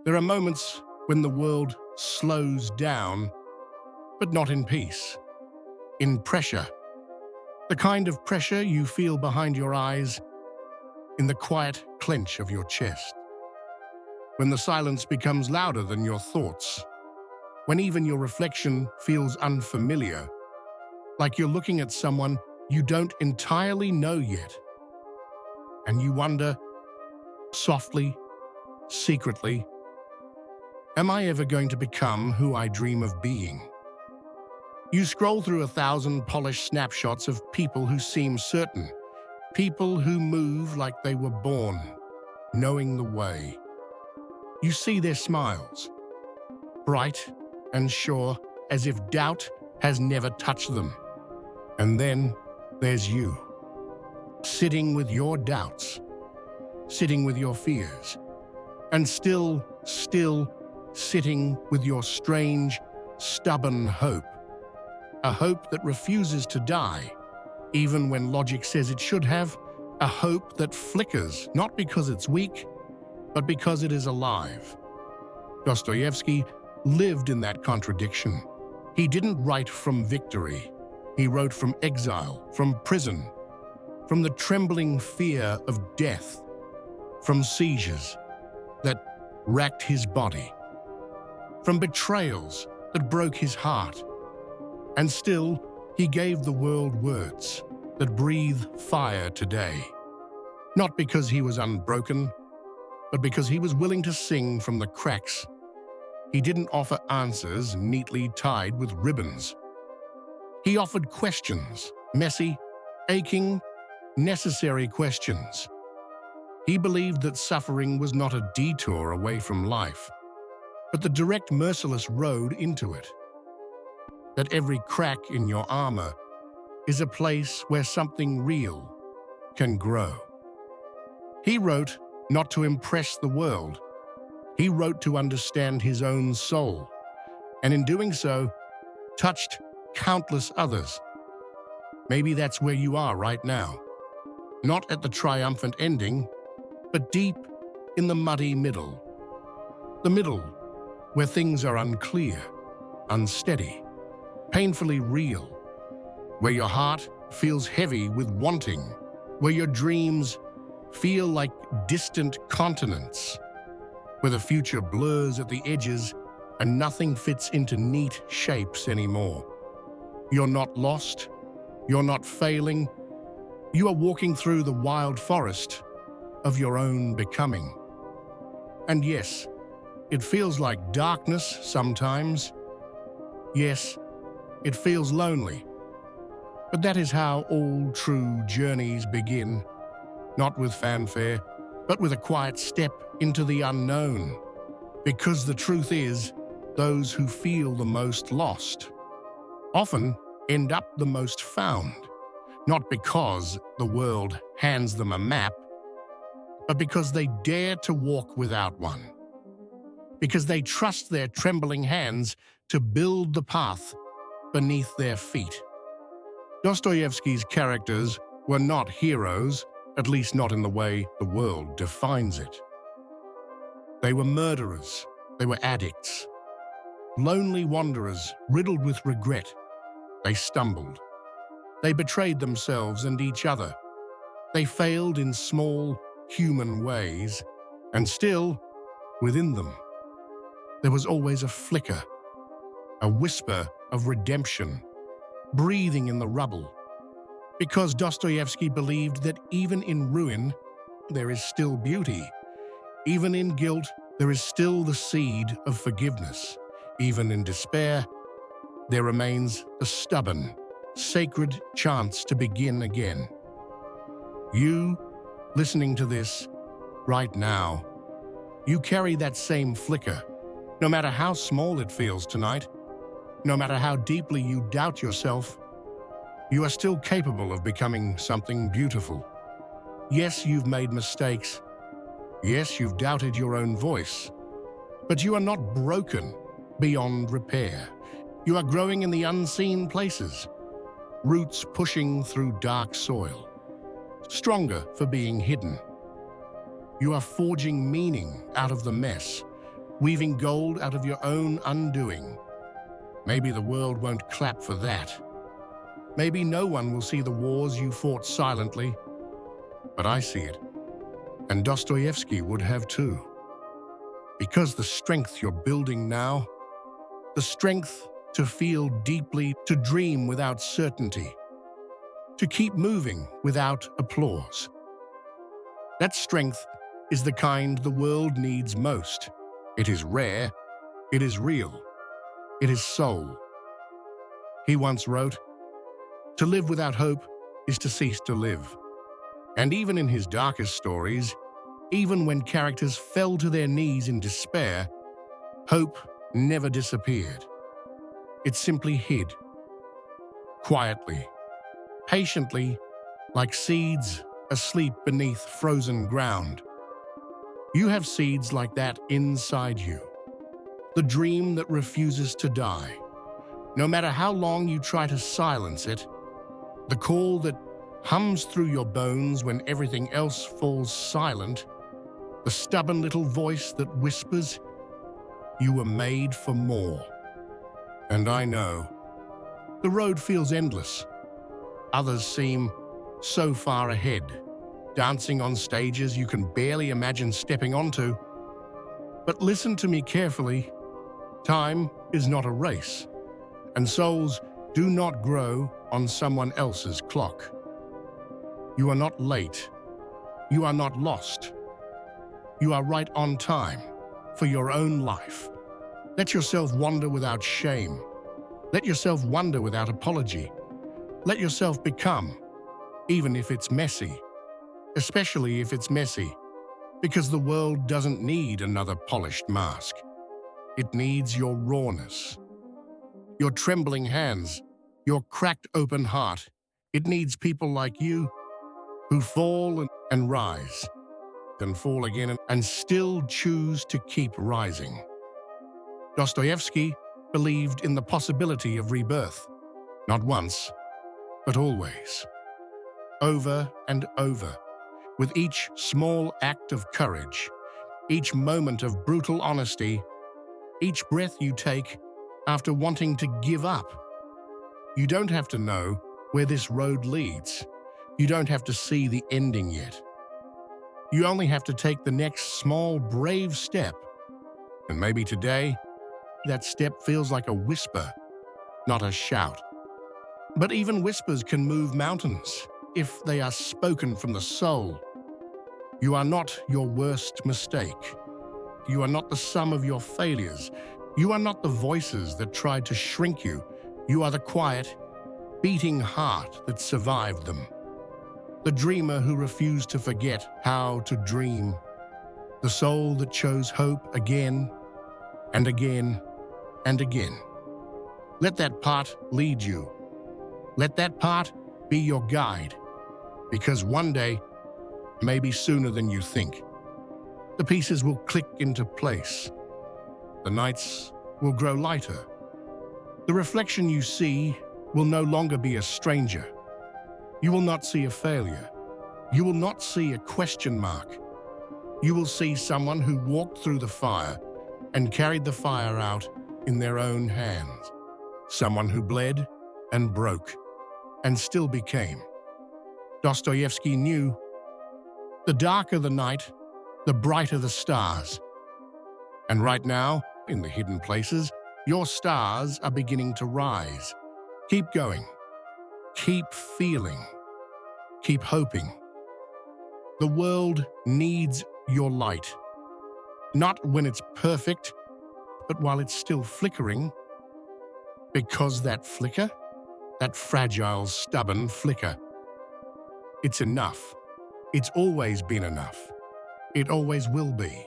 There are moments when the world slows down, but not in peace, in pressure. The kind of pressure you feel behind your eyes, in the quiet clench of your chest. When the silence becomes louder than your thoughts. When even your reflection feels unfamiliar, like you're looking at someone you don't entirely know yet. And you wonder, softly, secretly, am I ever going to become who I dream of being? You scroll through 1,000 polished snapshots of people who seem certain, people who move like they were born, knowing the way. You see their smiles, bright and sure, as if doubt has never touched them. And then there's you, sitting with your doubts, sitting with your fears, and still sitting with your strange, stubborn hope. A hope that refuses to die, even when logic says it should have. A hope that flickers, not because it's weak, but because it is alive. Dostoevsky lived in that contradiction. He didn't write from victory. He wrote from exile, from prison, from the trembling fear of death, from seizures that racked his body, from betrayals that broke his heart. And still, he gave the world words that breathe fire today. Not because he was unbroken, but because he was willing to sing from the cracks. He didn't offer answers neatly tied with ribbons. He offered questions, messy, aching, necessary questions. He believed that suffering was not a detour away from life, but the direct, merciless road into it. That every crack in your armor is a place where something real can grow. He wrote not to impress the world. He wrote to understand his own soul, and in doing so, touched countless others. Maybe that's where you are right now. Not at the triumphant ending, but deep in the muddy middle. The middle, where things are unclear, unsteady, painfully real, where your heart feels heavy with wanting, where your dreams feel like distant continents, where the future blurs at the edges and nothing fits into neat shapes anymore. You're not lost, you're not failing, you are walking through the wild forest of your own becoming. And yes, it feels like darkness sometimes. Yes, it feels lonely. But that is how all true journeys begin, not with fanfare, but with a quiet step into the unknown. Because the truth is, those who feel the most lost often end up the most found, not because the world hands them a map, but because they dare to walk without one, because they trust their trembling hands to build the path beneath their feet. Dostoevsky's characters were not heroes, at least not in the way the world defines it. They were murderers, they were addicts, lonely wanderers riddled with regret. They stumbled. They betrayed themselves and each other. They failed in small, human ways, and still, within them, there was always a flicker, a whisper of redemption, breathing in the rubble. Because Dostoevsky believed that even in ruin, there is still beauty. Even in guilt, there is still the seed of forgiveness. Even in despair, there remains the stubborn, sacred chance to begin again. You, listening to this right now, you carry that same flicker, no matter how small it feels tonight, no matter how deeply you doubt yourself. You are still capable of becoming something beautiful. Yes, you've made mistakes. Yes, you've doubted your own voice. But you are not broken beyond repair. You are growing in the unseen places, roots pushing through dark soil, stronger for being hidden. You are forging meaning out of the mess, weaving gold out of your own undoing. Maybe the world won't clap for that. Maybe no one will see the wars you fought silently, but I see it. And Dostoevsky would have too. Because the strength you're building now, the strength to feel deeply, to dream without certainty, to keep moving without applause. That strength is the kind the world needs most. It is rare, it is real, it is soul. He once wrote, "To live without hope is to cease to live." And even in his darkest stories, even when characters fell to their knees in despair, hope never disappeared. It simply hid, quietly, patiently, like seeds asleep beneath frozen ground. You have seeds like that inside you. The dream that refuses to die. No matter how long you try to silence it, the call that hums through your bones when everything else falls silent, the stubborn little voice that whispers, "You were made for more." And I know, the road feels endless. Others seem so far ahead, dancing on stages you can barely imagine stepping onto. But listen to me carefully. Time is not a race, and souls do not grow on someone else's clock. You are not late. You are not lost. You are right on time for your own life. Let yourself wander without shame. Let yourself wonder without apology. Let yourself become, even if it's messy. Especially if it's messy, because the world doesn't need another polished mask. It needs your rawness, your trembling hands, your cracked open heart. It needs people like you who fall and rise, then fall again and still choose to keep rising. Dostoevsky believed in the possibility of rebirth, not once, but always. Over and over, with each small act of courage, each moment of brutal honesty, each breath you take after wanting to give up. You don't have to know where this road leads. You don't have to see the ending yet. You only have to take the next small, brave step. And maybe today, that step feels like a whisper, not a shout. But even whispers can move mountains if they are spoken from the soul. You are not your worst mistake. You are not the sum of your failures. You are not the voices that tried to shrink you. You are the quiet, beating heart that survived them. The dreamer who refused to forget how to dream. The soul that chose hope again and again and again. Let that part lead you. Let that part be your guide. Because one day, maybe sooner than you think, the pieces will click into place. The nights will grow lighter. The reflection you see will no longer be a stranger. You will not see a failure. You will not see a question mark. You will see someone who walked through the fire and carried the fire out in their own hands. Someone who bled and broke and still became. Dostoevsky knew, the darker the night, the brighter the stars. And right now, in the hidden places, your stars are beginning to rise. Keep going. Keep feeling. Keep hoping. The world needs your light. Not when it's perfect, but while it's still flickering. Because that flicker, that fragile, stubborn flicker, it's enough. It's always been enough. It always will be.